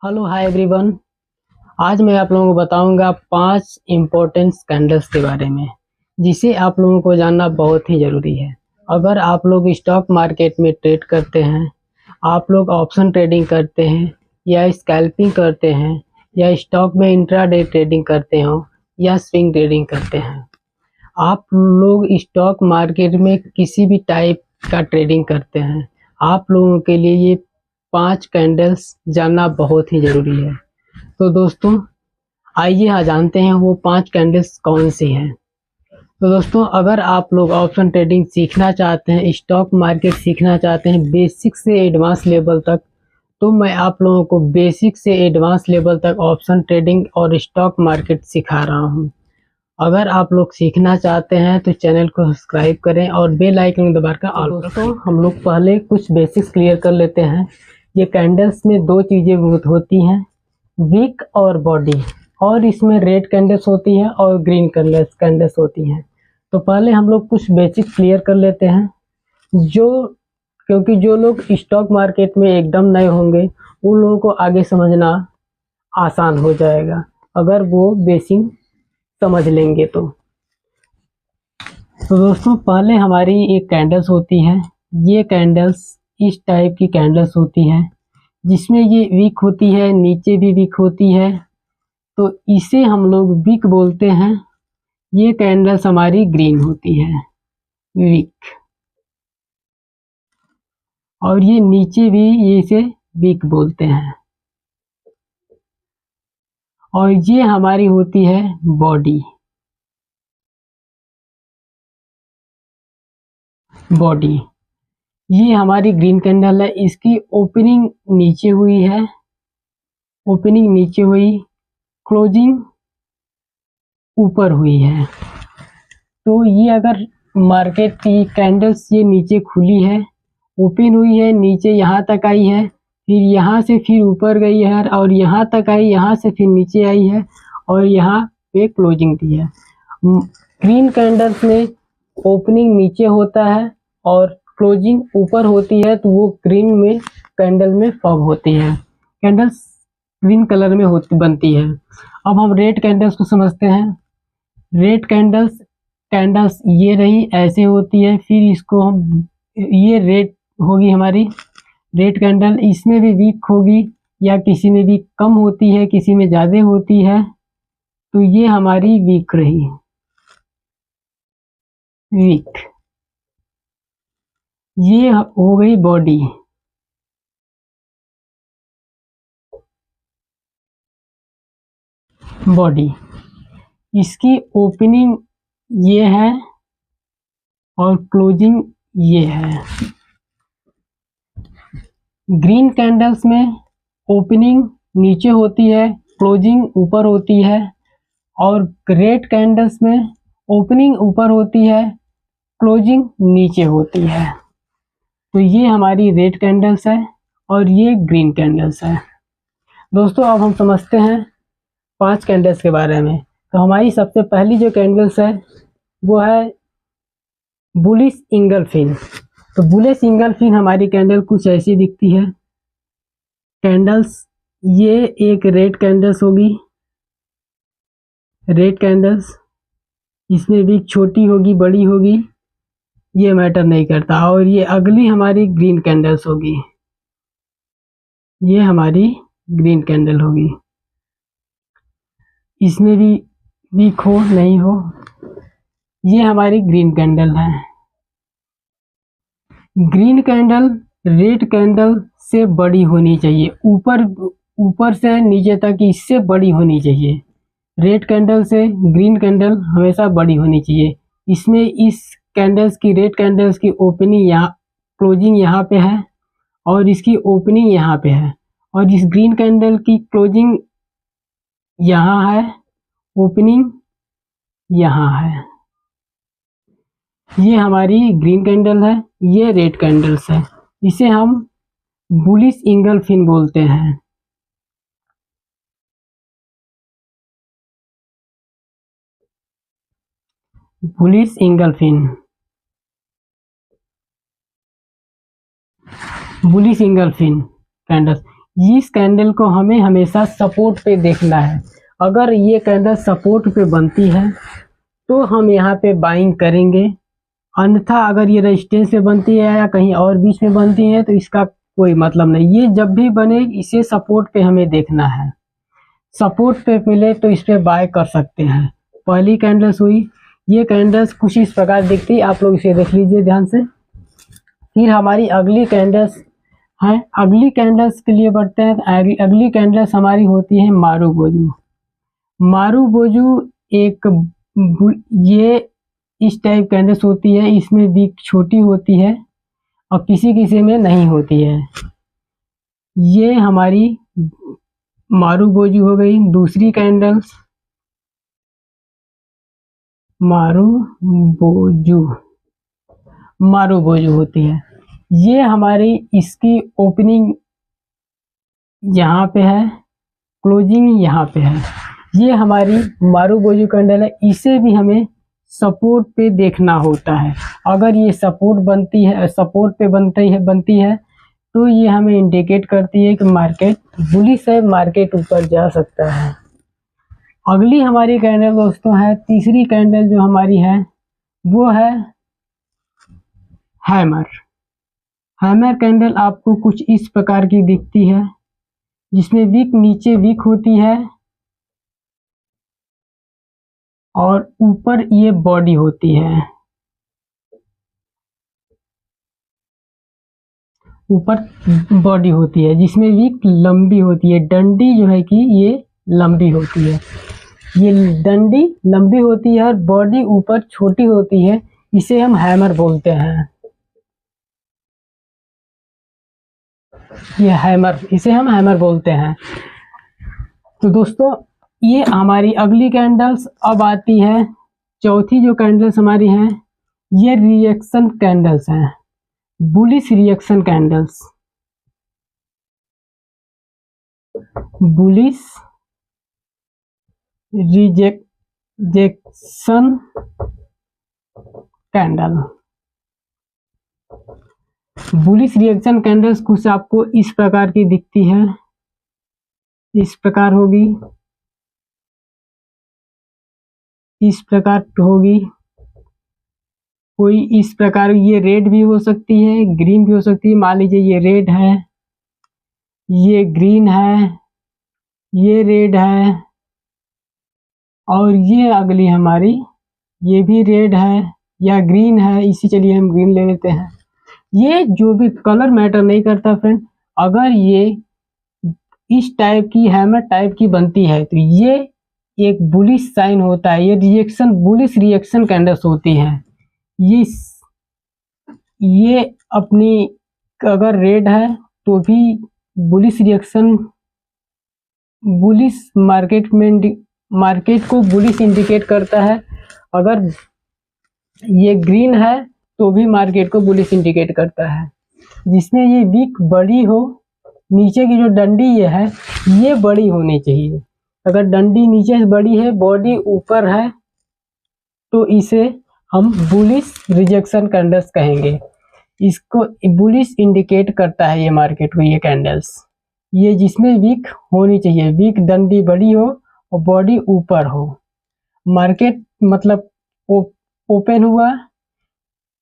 Hello hi everyone. आज मैं आप लोगों को बताऊंगा 5 इम्पोर्टेंट कैंडल्स के बारे में जिसे आप लोगों को जानना बहुत ही ज़रूरी है। अगर आप लोग स्टॉक मार्केट में ट्रेड करते हैं, आप लोग ऑप्शन ट्रेडिंग करते हैं या स्कैल्पिंग करते हैं या स्टॉक में इंट्राडे ट्रेडिंग करते हो या स्विंग ट्रेडिंग करते हैं, आप लोग स्टॉक मार्केट में किसी भी टाइप का ट्रेडिंग करते हैं, आप लोगों के लिए ये 5 कैंडल्स जानना बहुत ही ज़रूरी है। तो दोस्तों आइए जानते हैं वो 5 कैंडल्स कौन सी हैं। तो दोस्तों अगर आप लोग ऑप्शन ट्रेडिंग सीखना चाहते हैं, स्टॉक मार्केट सीखना चाहते हैं बेसिक से एडवांस लेवल तक, तो मैं आप लोगों को बेसिक से एडवांस लेवल तक ऑप्शन ट्रेडिंग और स्टॉक मार्केट सिखा रहा हूँ। अगर आप लोग सीखना चाहते हैं तो चैनल को सब्सक्राइब करें और बेल आइकन दबाकर ऑल। दोस्तों हम लोग पहले कुछ बेसिक्स क्लियर कर लेते हैं। ये कैंडल्स में 2 चीज़ें होती हैं, विक और बॉडी, और इसमें रेड कैंडल्स होती हैं और ग्रीन कैंडल्स होती हैं। तो पहले हम लोग कुछ बेसिक क्लियर कर लेते हैं, क्योंकि जो लोग स्टॉक मार्केट में एकदम नए होंगे उन लोगों को आगे समझना आसान हो जाएगा अगर वो बेसिक समझ लेंगे तो। दोस्तों पहले हमारी एक कैंडल्स होती है, ये कैंडल्स इस टाइप की कैंडल्स होती हैं जिसमें ये वीक होती है, नीचे भी वीक होती है, तो इसे हम लोग वीक बोलते हैं। ये कैंडल्स हमारी ग्रीन होती है, वीक, और ये नीचे भी ये इसे वीक बोलते हैं। और ये हमारी होती है बॉडी, ये हमारी ग्रीन कैंडल है। इसकी ओपनिंग नीचे हुई है, क्लोजिंग ऊपर हुई है। तो ये अगर मार्केट की कैंडल्स ये नीचे खुली है, ओपन हुई है, नीचे यहाँ तक आई है, फिर यहाँ से फिर ऊपर गई है और यहाँ तक आई, यहाँ से फिर नीचे आई है और यहाँ पे क्लोजिंग दी है। ग्रीन कैंडल्स में ओपनिंग नीचे होता है और क्लोजिंग ऊपर होती है, तो वो ग्रीन में कैंडल में फॉर्म होती है। कैंडल्स ग्रीन कलर में बनती है। अब हम रेड कैंडल्स को समझते हैं। रेड कैंडल्स ये रही, ऐसे होती है, फिर इसको हम, ये रेड होगी हमारी रेड कैंडल, इसमें भी वीक होगी या किसी में भी कम होती है, किसी में ज़्यादा होती है, तो ये हमारी वीक रही, वीक। ये हो गई बॉडी, इसकी ओपनिंग ये है और क्लोजिंग ये है। ग्रीन कैंडल्स में ओपनिंग नीचे होती है, क्लोजिंग ऊपर होती है, और रेड कैंडल्स में ओपनिंग ऊपर होती है, क्लोजिंग नीचे होती है। तो ये हमारी रेड कैंडल्स है और ये ग्रीन कैंडल्स है। दोस्तों अब हम समझते हैं 5 कैंडल्स के बारे में। तो हमारी सबसे पहली जो कैंडल्स है वो है बुलिश इंगल्फिन। तो बुलिश इंगल्फिन हमारी कैंडल कुछ ऐसी दिखती है। कैंडल्स ये एक रेड कैंडल्स होगी, रेड कैंडल्स, इसमें भी छोटी होगी बड़ी होगी ये मैटर नहीं करता। और ये अगली हमारी ग्रीन कैंडल्स होगी, ये हमारी ग्रीन कैंडल होगी, इसमें भी वीक हो नहीं हो, ये हमारी ग्रीन कैंडल है। ग्रीन कैंडल रेड कैंडल से बड़ी होनी चाहिए, ऊपर से नीचे तक इससे बड़ी होनी चाहिए। रेड कैंडल से ग्रीन कैंडल हमेशा बड़ी होनी चाहिए। इसमें इस कैंडल्स की, रेड कैंडल्स की ओपनिंग यहाँ, क्लोजिंग यहाँ पे है और इसकी ओपनिंग यहाँ पे है, और इस ग्रीन कैंडल की क्लोजिंग यहाँ है, ओपनिंग यहाँ है। ये हमारी ग्रीन कैंडल है, ये रेड कैंडल्स है। इसे हम बुलिश इंगल्फिन बोलते हैं। बुलिश इंगल्फिन, बुलिश इंगल्फिन कैंडल्स, इस कैंडल को हमें हमेशा सपोर्ट पे देखना है। अगर ये कैंडल सपोर्ट पे बनती है तो हम यहाँ पे बाइंग करेंगे, अन्यथा अगर ये रेजिस्टेंस पे बनती है या कहीं और बीच में बनती है तो इसका कोई मतलब नहीं। ये जब भी बने इसे सपोर्ट पे हमें देखना है, सपोर्ट पे मिले तो इस पे बाय कर सकते हैं। पहली कैंडल्स हुई, ये कैंडल्स कुछ इस प्रकार दिखती है, आप लोग इसे देख लीजिए ध्यान से। फिर हमारी अगली कैंडल्स है, अगली कैंडल्स के लिए बढ़ते हैं। अगली कैंडल्स हमारी होती है मारुबोजू। मारुबोजू एक ये इस टाइप कैंडल्स होती है, इसमें विक छोटी होती है और किसी किसी में नहीं होती है। ये हमारी मारुबोजू हो गई। दूसरी कैंडल्स मारुबोजू होती है। ये हमारी इसकी ओपनिंग यहाँ पे है, क्लोजिंग यहाँ पे है। ये हमारी मारुबोजू कैंडल है, इसे भी हमें सपोर्ट पे देखना होता है। अगर ये सपोर्ट बनती है, सपोर्ट पे बनती है तो ये हमें इंडिकेट करती है कि मार्केट बुलिश है, मार्केट ऊपर जा सकता है। अगली हमारी कैंडल दोस्तों है, तीसरी कैंडल जो हमारी है वो है हैमर। हैमर कैंडल आपको कुछ इस प्रकार की दिखती है, जिसमें विक नीचे विक होती है और ऊपर ये बॉडी होती है, ऊपर बॉडी होती है जिसमें विक लंबी होती है। डंडी जो है कि ये लंबी होती है, ये डंडी लंबी होती है और बॉडी ऊपर छोटी होती है, इसे हम हैमर बोलते हैं। ये हैमर, इसे हम हैमर बोलते हैं। तो दोस्तों ये हमारी अगली कैंडल्स अब आती है। चौथी जो कैंडल्स हमारी हैं ये रिएक्शन कैंडल्स हैं, bullish reaction candles. Bullish rejection candle. Bullish reaction candles कुछ आपको इस प्रकार की दिखती है, इस प्रकार होगी, इस प्रकार होगी, कोई इस प्रकार, ये रेड भी हो सकती है, ग्रीन भी हो सकती है। मान लीजिए ये रेड है, ये ग्रीन है, ये रेड है और ये अगली हमारी ये भी रेड है या ग्रीन है, इसी चलिए हम ग्रीन ले लेते हैं। ये जो भी कलर मैटर नहीं करता फ्रेंड, अगर ये इस टाइप की हैमर टाइप की बनती है तो ये एक बुलिश साइन होता है। ये रिएक्शन, बुलिश रिएक्शन कैंडल्स होती हैं। ये अपनी अगर रेड है तो भी बुलिश रिएक्शन, बुलिश मार्केट को बुलिश इंडिकेट करता है। अगर ये ग्रीन है तो भी मार्केट को बुलिश इंडिकेट करता है। जिसमें ये विक बड़ी हो, नीचे की जो डंडी ये बड़ी होनी चाहिए। अगर डंडी नीचे से बड़ी है, बॉडी ऊपर है, तो इसे हम बुलिश रिजेक्शन कैंडल्स कहेंगे। इसको बुलिश इंडिकेट करता है ये मार्केट को, ये कैंडल्स। ये जिसमें विक होनी चाहिए, विक डंडी बड़ी हो और बॉडी ऊपर हो। मार्केट मतलब ओपन हुआ,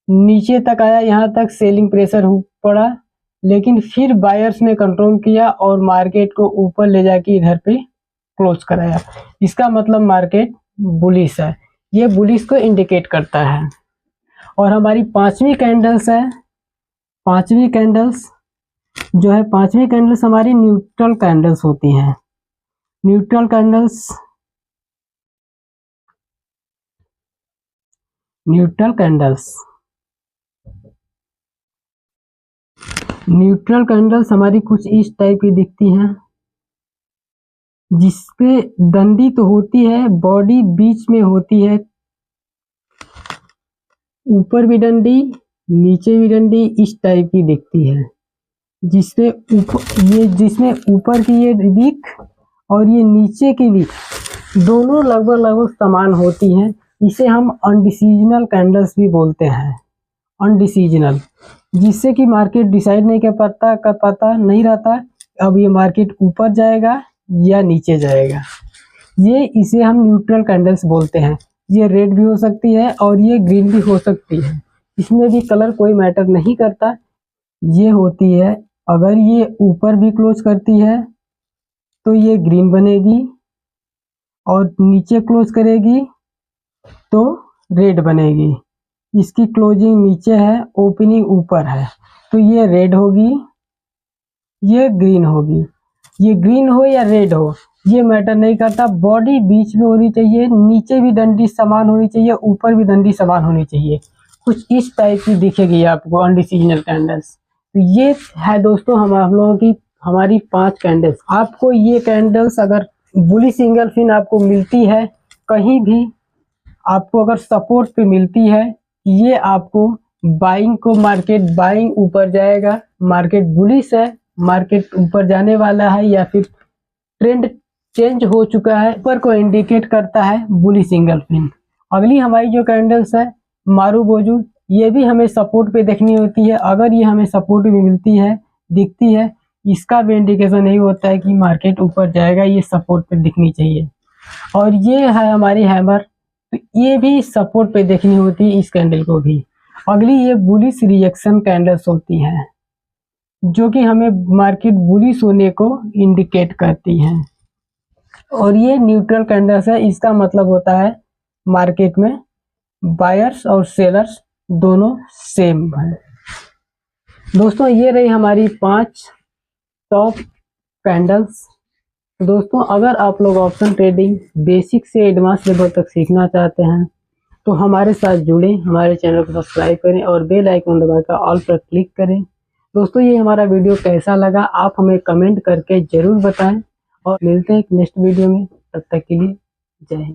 नीचे तक आया, यहाँ तक सेलिंग प्रेशर पड़ा, लेकिन फिर बायर्स ने कंट्रोल किया और मार्केट को ऊपर ले जाके इधर पे क्लोज कराया। इसका मतलब मार्केट बुलिश है, ये बुलिश को इंडिकेट करता है। और हमारी पांचवी कैंडल्स है, पांचवी कैंडल्स जो है, पांचवी कैंडल्स हमारी न्यूट्रल कैंडल्स होती हैं। Neutral candles, neutral candles, neutral candles हमारी कुछ इस टाइप की दिखती हैं, जिसपे डंडी तो होती है, बॉडी बीच में होती है, ऊपर भी डंडी नीचे भी डंडी, इस टाइप की दिखती है। जिसपे जिसमें ऊपर की ये विक और ये नीचे की विक दोनों लगभग समान होती हैं। इसे हम अनडिसीजनल कैंडल्स भी बोलते हैं, अनडिसीजनल, जिससे कि मार्केट डिसाइड नहीं कर पाता नहीं रहता अब ये मार्केट ऊपर जाएगा या नीचे जाएगा। ये इसे हम न्यूट्रल कैंडल्स बोलते हैं। ये रेड भी हो सकती है और ये ग्रीन भी हो सकती है, इसमें भी कलर कोई मैटर नहीं करता। ये होती है, अगर ये ऊपर भी क्लोज करती है तो ये ग्रीन बनेगी, और नीचे क्लोज करेगी तो रेड बनेगी। इसकी क्लोजिंग नीचे है, ओपनिंग ऊपर है, तो ये रेड होगी, ये ग्रीन होगी। ये ग्रीन हो या रेड हो ये मैटर नहीं करता, बॉडी बीच में होनी चाहिए, नीचे भी डंडी समान होनी चाहिए, ऊपर भी डंडी समान होनी चाहिए। कुछ इस टाइप की दिखेगी आपको अनडिसीजनल कैंडल्स। तो ये है दोस्तों हम लोगों की हमारी 5 कैंडल्स। आपको ये कैंडल्स अगर बुलिश सिंगल फिन आपको मिलती है कहीं भी, आपको अगर सपोर्ट पे मिलती है, ये आपको बाइंग को, मार्केट बाइंग ऊपर जाएगा, मार्केट बुलिश है, मार्केट ऊपर जाने वाला है या फिर ट्रेंड चेंज हो चुका है, ऊपर को इंडिकेट करता है बुलिश सिंगल फिन। अगली हमारी जो कैंडल्स है मारुबोजू, ये भी हमें सपोर्ट पे देखनी होती है। अगर ये हमें सपोर्ट में मिलती है, दिखती है, इसका भी इंडिकेशन नहीं होता है कि मार्केट ऊपर जाएगा, ये सपोर्ट पे दिखनी चाहिए। और ये है हमारी हैमर, तो ये भी सपोर्ट पे देखनी होती है इस कैंडल को भी। अगली ये बुलिश रिएक्शन कैंडल्स होती हैं, जो कि हमें मार्केट बुलिश होने को इंडिकेट करती हैं। और ये न्यूट्रल कैंडल्स है, इसका मतलब होता है मार्केट में बायर्स और सेलर्स दोनों सेम है। दोस्तों ये रही हमारी 5 टॉप कैंडल्स। दोस्तों अगर आप लोग ऑप्शन ट्रेडिंग बेसिक से एडवांस लेवल तक सीखना चाहते हैं तो हमारे साथ जुड़ें, हमारे चैनल को सब्सक्राइब करें और बेल आइकन दबाकर ऑल पर क्लिक करें। दोस्तों ये हमारा वीडियो कैसा लगा आप हमें कमेंट करके ज़रूर बताएं, और मिलते हैं एक नेक्स्ट वीडियो में। तब तक के लिए जय हिंद।